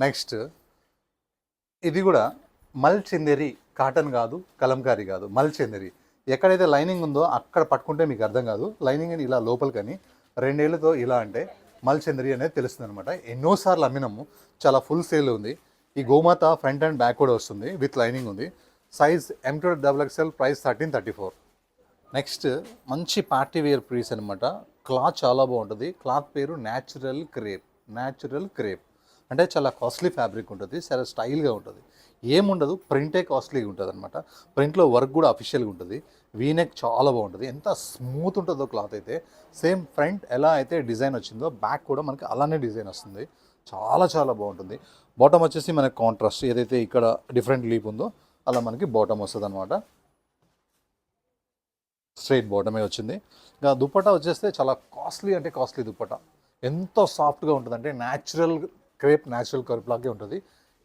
నెక్స్ట్ ఇది కూడా మల్చందరి, కాటన్ కాదు, కలంకారీ కాదు, మల్చందరి. ఎక్కడైతే లైనింగ్ ఉందో అక్కడ పట్టుకుంటే మీకు అర్థం కాదు. లైనింగ్ ఇలా లోపలికని 2 ఏళ్ళతో ఇలా అంటే మల్చందరి అనేది తెలుస్తుంది అనమాట. ఎన్నోసార్లు అమ్మినాము, చాలా ఫుల్ సేల్ ఉంది. ఈ గోమాత ఫ్రంట్ అండ్ బ్యాక్ కూడా వస్తుంది, విత్ లైనింగ్ ఉంది. Size M2XXL, price 1334. నెక్స్ట్ మంచి పార్టీ వేర్ పీస్ అనమాట. క్లాత్ చాలా బాగుంటుంది. క్లాత్ పేరు న్యాచురల్ క్రేప్. అంటే చాలా కాస్ట్లీ ఫ్యాబ్రిక్ ఉంటుంది, చాలా స్టైల్గా ఉంటుంది. ఏముండదు, ప్రింటే కాస్ట్లీగా ఉంటుంది అనమాట. ప్రింట్లో వర్క్ కూడా అఫీషియల్గా ఉంటుంది. వీనెక్ చాలా బాగుంటుంది, ఎంత స్మూత్ ఉంటుందో క్లాత్ అయితే. సేమ్ ఫ్రంట్ ఎలా అయితే డిజైన్ వచ్చిందో బ్యాక్ కూడా మనకి అలానే డిజైన్ వస్తుంది, చాలా చాలా బాగుంటుంది. బాటమ్ వచ్చేసి మనకి కాంట్రాస్ట్, ఏదైతే ఇక్కడ డిఫరెంట్ లీప్ ఉందో అలా మనకి బాటమ్ వస్తుంది అనమాట. స్ట్రైట్ బాటమే వచ్చింది. ఇంకా దుపట్టా వచ్చేస్తే చాలా కాస్ట్లీ దుపట్టా. ఎంతో సాఫ్ట్గా ఉంటుంది, అంటే న్యాచురల్ క్రేప్ లాగే ఉంటుంది.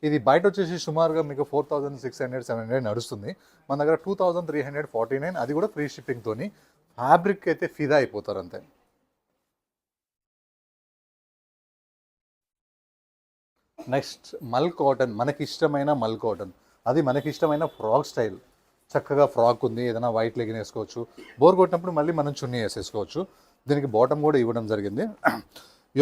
ఇది బయట వచ్చేసి సుమారుగా మీకు 4600-700 నడుస్తుంది. మన దగ్గర 2349, అది కూడా ఫ్రీ షిప్పింగ్తోని. ఫ్యాబ్రిక్ అయితే ఫిదా అయిపోతారు అంతే. నెక్స్ట్ మల్ కాటన్, మనకి ఇష్టమైన మల్ కాటన్. అది మనకి ఇష్టమైన ఫ్రాక్ స్టైల్. చక్కగా ఫ్రాక్ ఉంది, ఏదైనా వైట్ లెగిన్ వేసుకోవచ్చు. బోర్ కొట్టినప్పుడు మళ్ళీ మనం చున్నీ వేసేసుకోవచ్చు. దీనికి బాటమ్ కూడా ఇవ్వడం జరిగింది.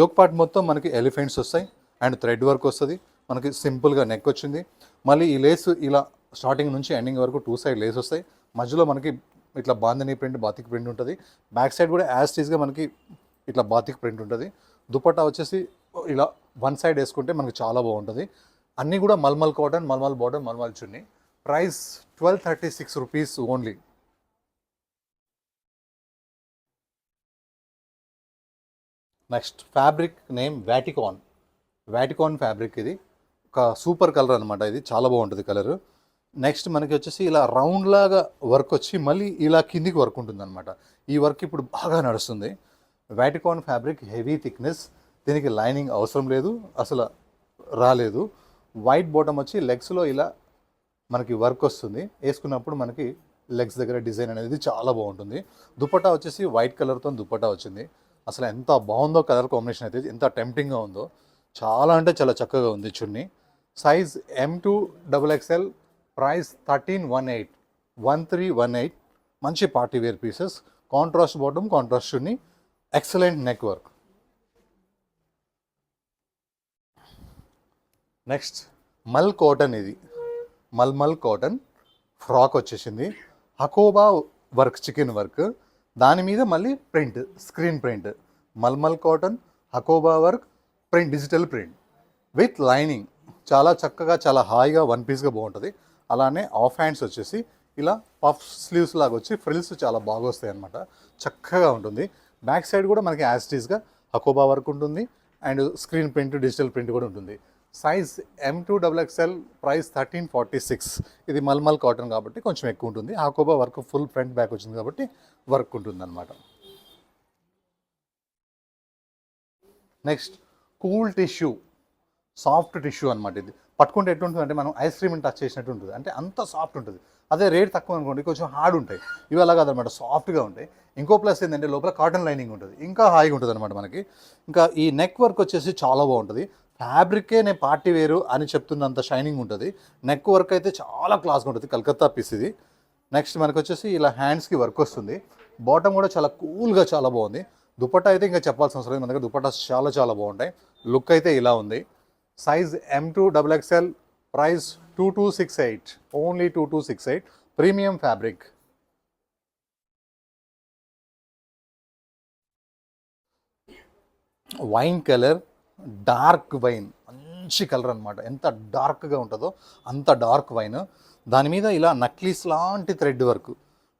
యోక్ పార్ట్ మొత్తం మనకి ఎలిఫెంట్స్ వస్తాయి అండ్ థ్రెడ్ వర్క్ వస్తుంది. మనకి సింపుల్గా నెక్ వచ్చింది. మళ్ళీ ఈ లేస్ ఇలా స్టార్టింగ్ నుంచి ఎండింగ్ వరకు 2 సైడ్ లేస్ వస్తాయి. మధ్యలో మనకి ఇట్లా బాందని ప్రింట్, బాతిక్ ప్రింట్ ఉంటుంది. బ్యాక్ సైడ్ కూడా యాజ్ టీజ్గా మనకి ఇట్లా బాతిక్ ప్రింట్ ఉంటుంది. దుపట్టా వచ్చేసి ఇలా వన్ సైడ్ వేసుకుంటే మనకి చాలా బాగుంటుంది. అన్నీ కూడా మల్మల్ కాటన్, మల్మల్ బాటమ్, మల్మల్ చున్నీ. Price 1236 rupees only. Next fabric name Vatican fabric. ఇది ఒక సూపర్ కలర్ అనమాట, ఇది చాలా బాగుంటుంది కలర్. నెక్స్ట్ మనకి వచ్చేసి ఇలా రౌండ్ లాగా వర్క్ వచ్చి మళ్ళీ ఇలా కిందికి వర్క్ ఉంటుంది అనమాట. ఈ వర్క్ ఇప్పుడు బాగా నడుస్తుంది. వాటికాన్ ఫ్యాబ్రిక్, హెవీ థిక్నెస్. దీనికి లైనింగ్ అవసరం లేదు, అసలు రాలేదు. వైట్ బాటమ్ వచ్చి లెగ్స్లో ఇలా మనకి వర్క్ వస్తుంది. వేసుకున్నప్పుడు మనకి లెగ్స్ దగ్గర డిజైన్ అనేది చాలా బాగుంటుంది. దుపట్టా వచ్చేసి వైట్ కలర్తో దుపట్టా వచ్చింది. అసలు ఎంత బాగుందో కలర్ కాంబినేషన్ అయితే, ఎంత టెంప్టింగ్గా ఉందో. చాలా అంటే చాలా చక్కగా ఉంది చున్నీ. Size M2XXL, price 1318. మంచి party wear pieces. Contrast bottom, contrast చున్నీ, ఎక్సలెంట్ నెక్ వర్క్. నెక్స్ట్ మల్ కాటన్. ఇది మల్మల్ కాటన్ ఫ్రాక్ వచ్చేసింది. హకోబా వర్క్, చికెన్ వర్క్, దాని మీద మళ్ళీ print, screen print. Mulmul cotton, hakoba work print, digital print with lining. చాలా చక్కగా చాలా హాయిగా వన్ పీస్గా బాగుంటుంది. అలానే ఆఫ్ హ్యాండ్స్ వచ్చేసి ఇలా పఫ్ స్లీవ్స్ లాగా వచ్చి ఫ్రిల్స్ చాలా బాగా వస్తాయి అన్నమాట. చక్కగా ఉంటుంది. బ్యాక్ సైడ్ కూడా మనకి యాస్టీస్గా హకోబా వర్క్ ఉంటుంది and screen print, digital print కూడా ఉంటుంది. Size M2XXL, price 1346. ఇది మల్మల్ కాటన్ కాబట్టి కొంచెం ఎక్కువ ఉంటుంది. Hakoba work full front back వచ్చింది కాబట్టి వర్క్ ఉంటుంది అనమాట. Next cool tissue, soft tissue అనమాట. ఇది పట్టుకుంటే ఎట్లుంటుంది అంటే మనం ఐస్ క్రీమ్ని టచ్ చేసినట్టు ఉంటుంది, అంటే అంత సాఫ్ట్ ఉంటుంది. అదే రేట్ తక్కువ అనుకోండి కొంచెం హార్డ్ ఉంటాయి. ఇవి అలా కాదనమాట, సాఫ్ట్గా ఉంటాయి. ఇంకో ప్లస్ ఏంటంటే లోపల కాటన్ లైనింగ్ ఉంటుంది, ఇంకా హాయిగా ఉంటుంది అనమాట మనకి. ఇంకా ఈ నెక్ వర్క్ వచ్చేసి చాలా బాగుంటుంది. ఫ్యాబ్రికే నేను పార్టీ వేరు అని చెప్తున్నంత షైనింగ్ ఉంటుంది. నెక్ వర్క్ అయితే చాలా క్లాస్గా ఉంటుంది, కలకత్తా పీస్ ఇది. నెక్స్ట్ మనకు వచ్చేసి ఇలా హ్యాండ్స్కి వర్క్ వస్తుంది. బాటమ్ కూడా చాలా కూల్గా చాలా బాగుంది. దుపట్టా అయితే ఇంకా చెప్పాల్సిన అవసరం లేదు, మన దగ్గర దుపట్టా చాలా చాలా బాగుంటాయి. లుక్ అయితే ఇలా ఉంది. Size M2XXL, price 2268, only 2268. Premium fabric. Wine colour, dark wine, మంచి కలర్ అనమాట. ఎంత డార్క్గా ఉంటుందో అంత డార్క్ వైన్. దాని మీద ఇలా నక్లీస్ లాంటి థ్రెడ్ వర్క్.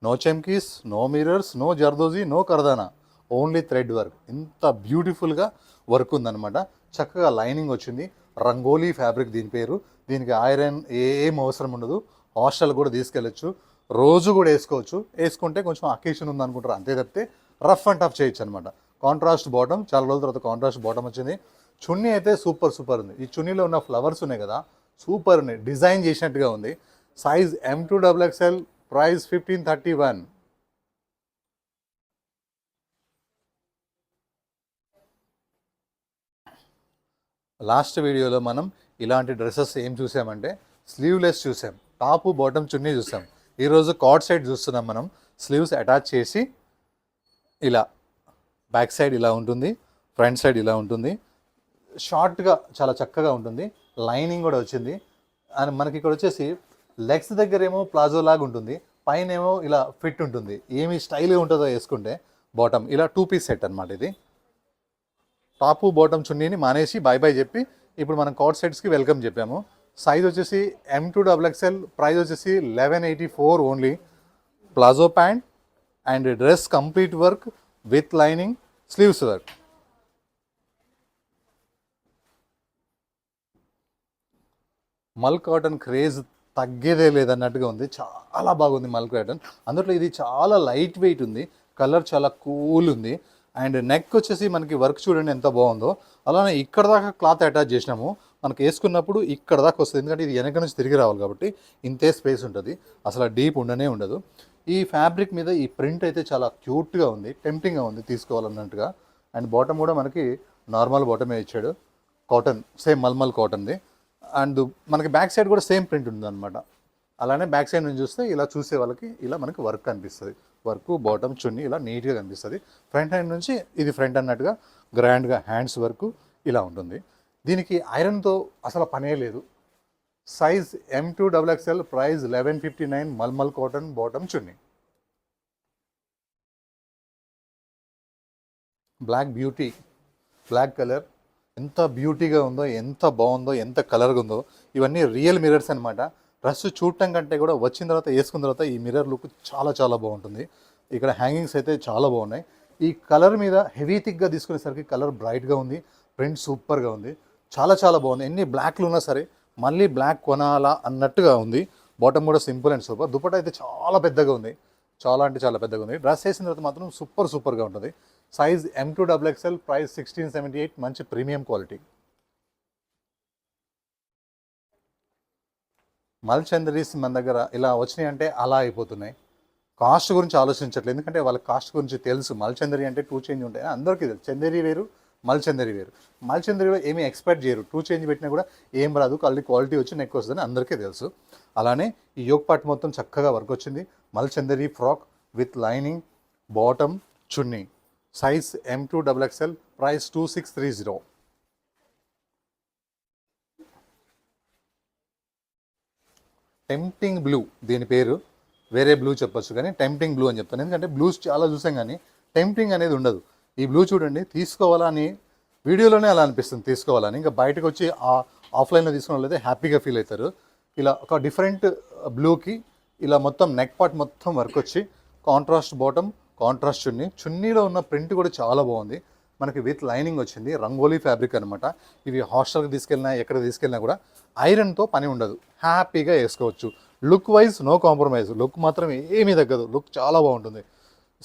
నో చెమ్కీస్, నో మిరర్స్, నో జర్దోజీ, నో కర్దానా, ఓన్లీ థ్రెడ్ వర్క్. ఇంత బ్యూటిఫుల్గా వర్క్ ఉందన్నమాట. చక్కగా లైనింగ్ వచ్చింది. రంగోలీ ఫ్యాబ్రిక్ దీని పేరు. దీనికి ఐరన్ ఏం అవసరం ఉండదు. హాస్టల్ కూడా తీసుకెళ్ళచ్చు, రోజు కూడా వేసుకోవచ్చు. వేసుకుంటే కొంచెం అకేషన్ ఉందనుకుంటారు, అంతే తప్పితే రఫ్ అండ్ టఫ్ చేయొచ్చు అనమాట. కాంట్రాస్ట్ బాటమ్, చాలా రోజుల తర్వాత కాంట్రాస్ట్ బాటమ్ వచ్చింది. చున్నీ అయితే సూపర్ సూపర్ ఉంది. ఈ చున్నీలో ఉన్న ఫ్లవర్స్ ఉన్నాయి కదా, సూపర్ ఉన్నాయి, డిజైన్ చేసినట్టుగా ఉంది. Size M2XXL, price 1531. లాస్ట్ వీడియోలో మనం ఇలాంటి డ్రెస్సెస్ ఏం చూసామంటే స్లీవ్లెస్ చూసాం, టాపు బాటమ్ చున్నీ చూసాం. ఈరోజు కార్డ్ సైడ్ చూస్తున్నాం మనం. స్లీవ్స్ అటాచ్ చేసి ఇలా బ్యాక్ సైడ్ ఇలా ఉంటుంది, ఫ్రంట్ సైడ్ ఇలా ఉంటుంది. షార్ట్గా చాలా చక్కగా ఉంటుంది. లైనింగ్ కూడా వచ్చింది. అండ్ మనకి ఇక్కడ వచ్చేసి లెగ్స్ దగ్గర ఏమో ప్లాజో లాగా ఉంటుంది, పైన ఏమో ఇలా ఫిట్ ఉంటుంది. ఏమి స్టైల్గా ఉంటుందో వేసుకుంటే. బాటమ్ ఇలా 2 పీస్ సెట్ అనమాట ఇది. టాపు బాటమ్ చున్నీని మానేసి బై బై చెప్పి ఇప్పుడు మనం కార్డ్ సెట్స్కి వెల్కమ్ చెప్పాము. సైజ్ వచ్చేసి M2XXL, ప్రైస్ వచ్చేసి 1184 only. Palazzo pant and dress complete work with lining, sleeves work. మల్ కాటన్ క్రేజ్ తగ్గేదే లేదన్నట్టుగా ఉంది. చాలా బాగుంది మల్ కాటన్. అందులో ఇది చాలా లైట్ వెయిట్ ఉంది, కలర్ చాలా కూల్ ఉంది. అండ్ నెక్ వచ్చేసి మనకి వర్క్ చూడండి ఎంత బాగుందో. అలానే ఇక్కడ దాకా క్లాత్ అటాచ్ చేసినాము, మనకి వేసుకున్నప్పుడు ఇక్కడ దాకా వస్తుంది. ఎందుకంటే ఇది వెనక నుంచి తిరిగి రావాలి కాబట్టి ఇంతే స్పేస్ ఉంటుంది, అసలు డీప్ ఉండనే ఉండదు. ఈ ఫ్యాబ్రిక్ మీద ఈ ప్రింట్ అయితే చాలా క్యూట్గా ఉంది, టెంప్టింగ్గా ఉంది తీసుకోవాలన్నట్టుగా. అండ్ బాటమ్ కూడా మనకి నార్మల్ బాటమే ఇచ్చాడు, కాటన్, సేమ్ మల్మల్ కాటన్ది. అండ్ మనకి బ్యాక్ సైడ్ కూడా సేమ్ ప్రింట్ ఉంది అనమాట. అలానే బ్యాక్ సైడ్ నుంచి చూస్తే ఇలా చూసే వాళ్ళకి ఇలా మనకి వర్క్ కనిపిస్తుంది. వర్క్ బాటమ్ చున్నీ ఇలా నీట్గా కనిపిస్తుంది. ఫ్రంట్ హ్యాండ్ నుంచి ఇది ఫ్రంట్ అన్నట్టుగా గ్రాండ్గా హ్యాండ్స్ వర్క్ ఇలా ఉంటుంది. దీనికి ఐరన్తో అసలు పనే లేదు. సైజ్ M2XXL, ప్రైస్ 1159, మల్మల్ కాటన్ బాటమ్ చున్నీ. బ్లాక్ బ్యూటీ, బ్లాక్ కలర్ ఎంత బ్యూటీగా ఉందో, ఎంత బాగుందో, ఎంత కలర్గా ఉందో. ఇవన్నీ రియల్ మిరర్స్ అనమాట. డ్రెస్ చూడటం కంటే కూడా వచ్చిన తర్వాత వేసుకున్న తర్వాత ఈ మిర్రర్ లుక్ చాలా చాలా బాగుంటుంది. ఇక్కడ హ్యాంగింగ్స్ అయితే చాలా బాగున్నాయి. ఈ కలర్ మీద హెవీ థిక్గా తీసుకునేసరికి కలర్ బ్రైట్గా ఉంది, ప్రింట్ సూపర్గా ఉంది, చాలా చాలా బాగుంది. ఎన్ని బ్లాక్లు ఉన్నా సరే మళ్ళీ బ్లాక్ కొనాలా అన్నట్టుగా ఉంది. బాటమ్ కూడా సింపుల్ అండ్ సూపర్. దుపట్టా అయితే చాలా పెద్దగా ఉంది, చాలా అంటే చాలా పెద్దగా ఉంది. డ్రెస్ వేసిన తర్వాత మాత్రం సూపర్గా ఉంటుంది. సైజ్ M2XXL, ప్రైస్ 1678, మంచి ప్రీమియం క్వాలిటీ. మల్చందరీస్ మన దగ్గర ఇలా వచ్చినాయి అంటే అలా అయిపోతున్నాయి. కాస్ట్ గురించి ఆలోచించట్లేదు, ఎందుకంటే వాళ్ళ కాస్ట్ గురించి తెలుసు. మల్చందరి అంటే 2 చేంజ్ ఉంటాయి అందరికీ తెలుసు. చందేరి వేరు, మల్చందరి వేరు. మల్చందరిలో ఏమీ ఎక్స్పెక్ట్ చేయరు, 2 చేంజ్ పెట్టినా కూడా ఏం రాదు, క్వాలిటీ వచ్చి నెక్ వస్తుందని అందరికీ తెలుసు. అలానే ఈ యోక్ పార్ట్ మొత్తం చక్కగా వర్క్ వచ్చింది. మల్చందరి ఫ్రాక్ విత్ లైనింగ్, బాటమ్, చున్నీ. Size M2XXL, price 2630. Tempting blue దీని పేరు, వేరే బ్లూ చెప్పొచ్చు కానీ టెంప్టింగ్ బ్లూ అని చెప్తాను. ఎందుకంటే బ్లూస్ చాలా చూసాం కానీ టెంప్టింగ్ అనేది ఉండదు. ఈ బ్లూ చూడండి, తీసుకోవాలా అని వీడియోలోనే అలా అనిపిస్తుంది తీసుకోవాలని. ఇంకా బయటకు వచ్చి ఆఫ్లైన్లో తీసుకున్న వాళ్ళైతే హ్యాపీగా ఫీల్ అవుతారు. ఇలా ఒక డిఫరెంట్ బ్లూకి ఇలా మొత్తం నెక్ పార్ట్ మొత్తం వర్క్ వచ్చి కాంట్రాస్ట్ బాటమ్, కాంట్రాస్ట్ చున్నీలో ఉన్న ప్రింట్ కూడా చాలా బాగుంది. మనకి విత్ లైనింగ్ వచ్చింది, రంగోలీ ఫ్యాబ్రిక్ అనమాట. ఇవి హాస్టల్కి తీసుకెళ్ళినా ఎక్కడ తీసుకెళ్ళినా కూడా ఐరన్తో పని ఉండదు, హ్యాపీగా వేసుకోవచ్చు. Look wise no compromise, look మాత్రం ఏమీ తగ్గదు, లుక్ చాలా బాగుంటుంది.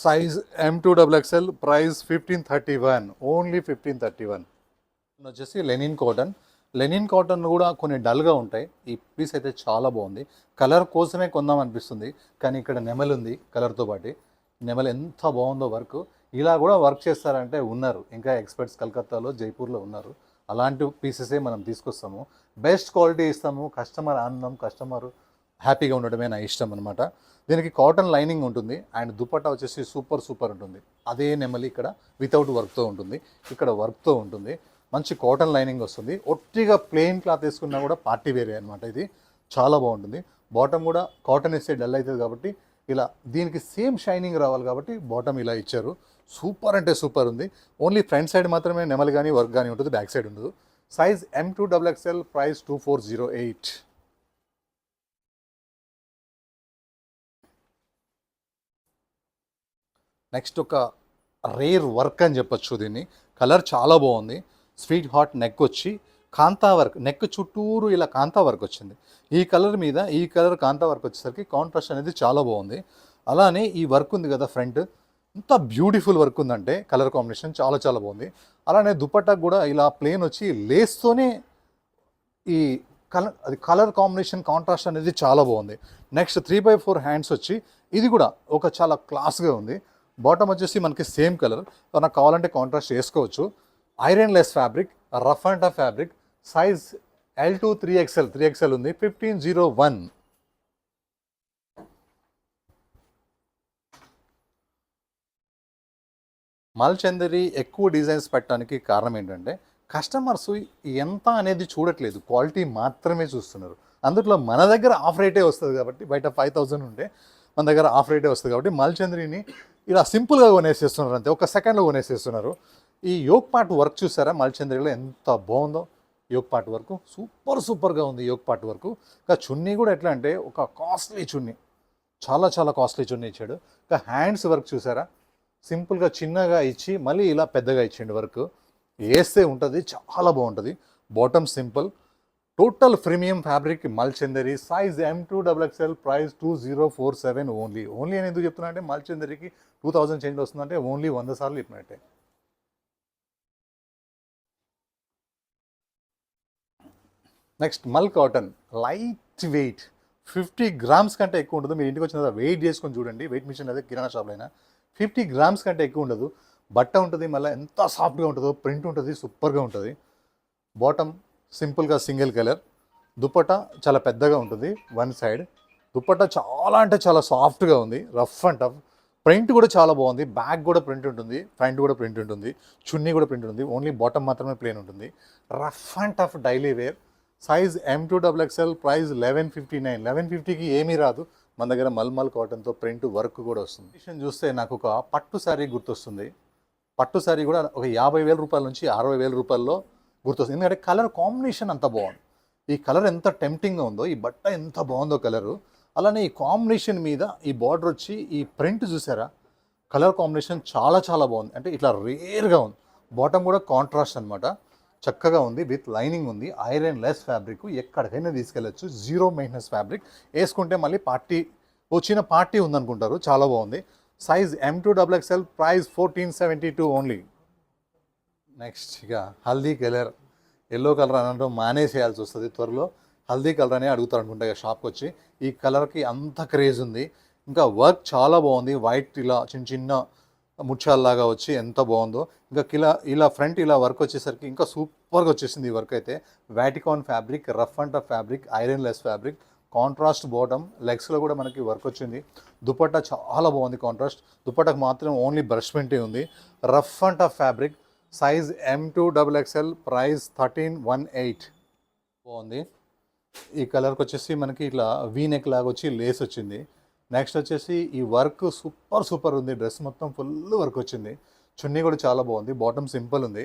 Size M2XXL, price 1531, only 1531. వచ్చేసి లెనిన్ కాటన్ కూడా కొన్ని డల్గా ఉంటాయి. ఈ పీస్ అయితే చాలా బాగుంది. కలర్ కోసమే కొందాం అనిపిస్తుంది, కానీ ఇక్కడ నెమలి ఉంది కలర్తో పాటు. నెమలి ఎంత బాగుందో వర్క్. ఇలా కూడా వర్క్ చేస్తారంటే ఉన్నారు, ఇంకా ఎక్స్పర్ట్స్ కలకత్తాలో, జైపూర్లో ఉన్నారు. అలాంటి పీసెసే మనం తీసుకొస్తాము, బెస్ట్ క్వాలిటీ ఇస్తాము. కస్టమర్ ఆనందం, కస్టమర్ హ్యాపీగా ఉండడమే నా ఇష్టం అనమాట. దీనికి కాటన్ లైనింగ్ ఉంటుంది అండ్ దుపట్టా వచ్చేసి సూపర్ ఉంటుంది. అదే నెమలి ఇక్కడ వితౌట్ వర్క్తో ఉంటుంది, ఇక్కడ వర్క్తో ఉంటుంది. మంచి కాటన్ లైనింగ్ వస్తుంది. ఒట్టిగా ప్లెయిన్ క్లాత్ వేసుకున్నా కూడా పార్టీ వేరే అనమాట. ఇది చాలా బాగుంటుంది. బాటమ్ కూడా కాటన్ వేస్తే డల్ అవుతుంది కాబట్టి ఇలా దీనికి సేమ్ షైనింగ్ రావాలి కాబట్టి బాటమ్ ఇలా ఇచ్చారు. సూపర్ అంటే సూపర్ ఉంది. ఓన్లీ ఫ్రంట్ సైడ్ మాత్రమే నెమలి కానీ వర్క్ కానీ ఉంటుంది, బ్యాక్ సైడ్ ఉండదు. Size M2XXL, price 2408. నెక్స్ట్ ఒక రేర్ వర్క్ అని చెప్పొచ్చు దీన్ని. కలర్ చాలా బాగుంది. స్వీట్ హాట్ నెక్ వచ్చి కాంతా వర్క్, నెక్ చుట్టూరు ఇలా కాంతా వర్క్ వచ్చింది. ఈ కలర్ మీద ఈ కలర్ కాంతా వర్క్ వచ్చేసరికి కాంట్రాస్ట్ అనేది చాలా బాగుంది. అలానే ఈ వర్క్ ఉంది కదా ఫ్రంట్, ఎంత బ్యూటిఫుల్ వర్క్ ఉందంటే కలర్ కాంబినేషన్ చాలా బాగుంది. అలానే దుపట్టాకు కూడా ఇలా ప్లేన్ వచ్చి లేస్తోనే ఈ కలర్ కాంబినేషన్ కాంట్రాస్ట్ అనేది చాలా బాగుంది. నెక్స్ట్ 3/4 హ్యాండ్స్ వచ్చి ఇది కూడా ఒక చాలా క్లాస్గా ఉంది. బాటమ్ వచ్చేసి మనకి సేమ్ కలర్, నాకు కావాలంటే కాంట్రాస్ట్ వేసుకోవచ్చు. Iron less fabric, rough and tough fabric. Size L2 3XL ఉంది, 1501. మల్చందరి ఎక్కువ డిజైన్స్ పెట్టడానికి కారణం ఏంటంటే కస్టమర్స్ ఎంత అనేది చూడట్లేదు, క్వాలిటీ మాత్రమే చూస్తున్నారు. అందులో మన దగ్గర ఆఫ్ రేటే వస్తుంది కాబట్టి, బయట 5000 ఉంటే మన దగ్గర ఆఫ్ రేటే వస్తుంది కాబట్టి మల్చందరిని ఇలా సింపుల్గా కొనేసేస్తున్నారు, అంతే ఒక సెకండ్లో కొనేసేస్తున్నారు. ఈ యోక్ పార్ట్ వర్క్ చూసారా మల్చందరిలో ఎంత బాగుందో. యోక్ పార్ట్ వర్క్ సూపర్గా ఉంది. యోక్ పార్ట్ వర్క్ ఇంకా చున్నీ కూడా ఎట్లా అంటే ఒక కాస్ట్లీ చున్నీ, చాలా కాస్ట్లీ చున్నీ ఇచ్చాడు. ఇంకా హ్యాండ్స్ వర్క్ చూసారా, సింపుల్గా చిన్నగా ఇచ్చి మళ్ళీ ఇలా పెద్దగా ఇచ్చిండు. వర్క్ వేస్తే ఉంటుంది, చాలా బాగుంటుంది. Bottom simple, total premium fabric మల్చందరి. సైజ్ M2XXL, ప్రైస్ 2047 ఓన్లీ అని ఎందుకు చెప్తున్నా అంటే మల్చందరికి 2000 చేంజ్ వస్తుందంటే ఓన్లీ 100 సార్లు చెప్పినట్టే. నెక్స్ట్ మల్ కాటన్, లైట్ వెయిట్, 50 గ్రామ్స్ కంటే ఎక్కువ ఉండదు. మీరు ఇంటికి వచ్చిన తర్వాత వెయిట్ చేసుకొని చూడండి, వెయిట్ మిషన్ అదే కిరాణా షాప్లో అయినా 50 గ్రామ్స్ కంటే ఎక్కువ ఉండదు. బట్ట ఉంటుంది, మళ్ళీ ఎంత సాఫ్ట్గా ఉంటుందో, ప్రింట్ ఉంటుంది, సూపర్గా ఉంటుంది. బాటమ్ సింపుల్గా సింగిల్ కలర్, దుపట్టా చాలా పెద్దగా ఉంటుంది వన్ సైడ్. దుపట్టా చాలా అంటే చాలా సాఫ్ట్గా ఉంది, రఫ్ అండ్ టఫ్. ప్రింట్ కూడా చాలా బాగుంది, బ్యాక్ కూడా ప్రింట్ ఉంటుంది, ఫ్రంట్ కూడా ప్రింట్ ఉంటుంది, చున్నీ కూడా ప్రింట్ ఉంటుంది. ఓన్లీ బాటమ్ మాత్రమే ప్లేన్ ఉంటుంది. Rough and tough daily wear. Size M2XXL, price 1159. 1150కి ఏమీ రాదు. మన దగ్గర మల్మల్ కాటన్తో ప్రింట్ వర్క్ కూడా వస్తుంది. చూస్తే నాకు ఒక పట్టు శారీ గుర్తొస్తుంది. పట్టు శారీ కూడా ఒక 50,000 రూపాయల నుంచి 60,000 రూపాయల్లో గుర్తొస్తుంది. ఎందుకంటే కలర్ కాంబినేషన్ అంత బాగుంది. ఈ కలర్ ఎంత టెంప్టింగ్గా ఉందో, ఈ బట్ట ఎంత బాగుందో కలరు. అలానే ఈ కాంబినేషన్ మీద ఈ బార్డర్ వచ్చి ఈ ప్రింట్ చూసారా, కలర్ కాంబినేషన్ చాలా బాగుంది. అంటే ఇట్లా రేర్గా ఉంది. బాటమ్ కూడా కాంట్రాస్ట్ అనమాట, చక్కగా ఉంది, విత్ లైనింగ్ ఉంది. ఐరన్ లెస్ ఫ్యాబ్రిక్, ఎక్కడికైనా తీసుకెళ్ళచ్చు, జీరో మెయింటెనెన్స్ ఫ్యాబ్రిక్. వేసుకుంటే మళ్ళీ వచ్చిన పార్టీ ఉందనుకుంటారు, చాలా బాగుంది. Size M2XXL, price 1472 only. Next ఇక హల్దీ కలర్, ఎల్లో కలర్ అనడం మానేసేయాల్సి వస్తుంది త్వరలో. హల్దీ కలర్ అనే అడుగుతారు అనుకుంటా ఇక షాప్కి వచ్చి. ఈ కలర్కి అంత క్రేజ్ ఉంది. ఇంకా వర్క్ చాలా బాగుంది, వైట్ ఇలా చిన్న ముత్యాలలాగా వచ్చి ఎంత బాగుందో. ఇంకా ఇలా ఫ్రంట్ ఇలా వర్క్ వచ్చేసరికి ఇంకా సూపర్గా వచ్చేసింది ఈ వర్క్ అయితే. Vatican fabric, rough and tough fabric, ironless fabric, contrast bottom, లెగ్స్లో కూడా మనకి వర్క్ వచ్చింది. దుపట్టా చాలా బాగుంది, కాంట్రాస్ట్. దుపట్టాకు మాత్రం ఓన్లీ బ్రష్ పెయింటే ఉంది. Rough and tough fabric. Size M2XXL, price 1318. బాగుంది. ఈ కలర్కి వచ్చేసి మనకి ఇట్లా వీ నెక్ లాగా వచ్చి లేస్ వచ్చింది. నెక్స్ట్ వచ్చేసి ఈ వర్క్ సూపర్ ఉంది. డ్రెస్ మొత్తం ఫుల్ వర్క్ వచ్చింది. చున్నీ కూడా చాలా బాగుంది. బాటమ్ సింపుల్ ఉంది.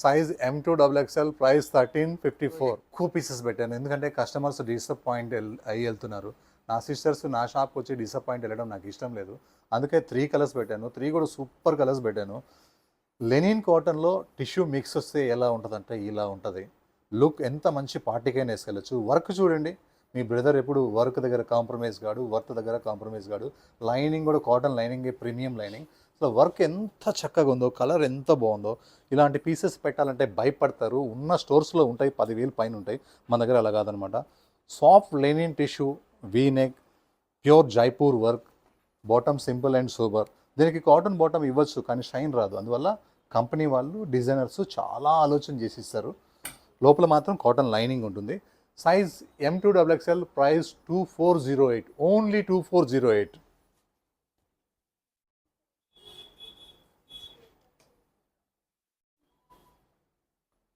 Size M2XXL, price 1354. ఎక్కువ పీసెస్ పెట్టాను ఎందుకంటే కస్టమర్స్ డిసప్పాయింట్ అయ్యి వెళ్తున్నారు. నా సిస్టర్స్ నా షాప్కి వచ్చి డిసప్పాయింట్ వెళ్ళడం నాకు ఇష్టం లేదు. అందుకే 3 కలర్స్ పెట్టాను. 3 కూడా సూపర్ కలర్స్ పెట్టాను. లెనిన్ కాటన్లో టిష్యూ మిక్స్ వస్తే ఎలా ఉంటుందంటే ఇలా ఉంటుంది. లుక్ ఎంత మంచి పార్టీకైనా వేసుకెళ్ళచ్చు. వర్క్ చూడండి, మీ బ్రదర్ ఎప్పుడు వర్క్ దగ్గర కాంప్రమైజ్ కాడు, వర్క్ దగ్గర కాంప్రమైజ్ కాడు. లైనింగ్ కూడా కాటన్ లైనింగ్, ప్రీమియం లైనింగ్. అసలు వర్క్ ఎంత చక్కగా ఉందో, కలర్ ఎంత బాగుందో. ఇలాంటి పీసెస్ పెట్టాలంటే భయపడతారు. ఉన్న స్టోర్స్లో ఉంటాయి, 10,000 పైన ఉంటాయి. మన దగ్గర అలా కాదనమాట. Soft linen tissue, V neck, pure Jaipur work, bottom simple and super. దీనికి కాటన్ బాటమ్ ఇవ్వచ్చు కానీ షైన్ రాదు. అందువల్ల కంపెనీ వాళ్ళు డిజైనర్స్ చాలా ఆలోచన చేసి ఇస్తారు. లోపల మాత్రం కాటన్ లైనింగ్ ఉంటుంది. Size M2XXL, price 2408, only 2408.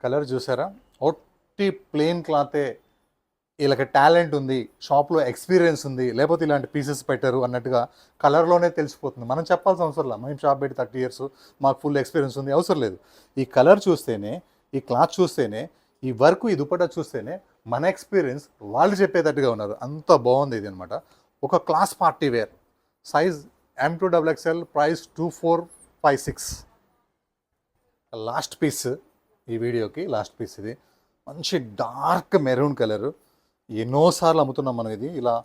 Colour చూసారా? ఒట్టి ప్లెయిన్ క్లాతే. వీళ్ళకి టాలెంట్ ఉంది, షాప్లో ఎక్స్పీరియన్స్ ఉంది, లేకపోతే ఇలాంటి పీసెస్ పెట్టారు అన్నట్టుగా కలర్లోనే తెలిసిపోతుంది. మనం చెప్పాల్సిన అవసరం లేదు. మేము షాప్ పెట్టి 30 years, మాకు ఫుల్ ఎక్స్పీరియన్స్ ఉంది, అవసరం లేదు. ఈ కలర్ చూస్తేనే, ఈ క్లాత్ చూస్తేనే, ఈ వర్క్, ఈ దుపట్టా చూస్తేనే మన ఎక్స్పీరియన్స్ వాళ్ళు చెప్పేటట్టుగా ఉన్నారు. అంత బాగుంది ఇది అనమాట. ఒక class party wear. Size M2XXL, price 2456. Last piece ఈ వీడియోకి, లాస్ట్ పీస్ ఇది. మంచి డార్క్ మెరూన్ కలరు. ఎన్నోసార్లు అమ్ముతున్నాం మనం ఇది. ఇలా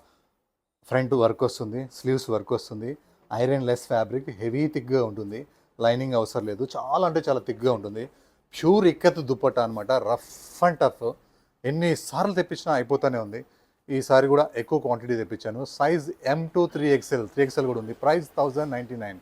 ఫ్రంట్ వర్క్ వస్తుంది, స్లీవ్స్ వర్క్ వస్తుంది, ఐరన్ లెస్ ఫ్యాబ్రిక్, హెవీ థిక్గా ఉంటుంది, లైనింగ్ అవసరం లేదు, చాలా అంటే చాలా థిక్గా ఉంటుంది. ప్యూర్ ఇక్కత్ దుపట్టా అనమాట, రఫ్ అండ్ టఫ్. ఎన్నిసార్లు తెప్పించినా అయిపోతూనే ఉంది. ఈసారి కూడా ఎక్కువ క్వాంటిటీ తెప్పించాను. సైజ్ M2 3XL కూడా ఉంది. ప్రైస్ 1099.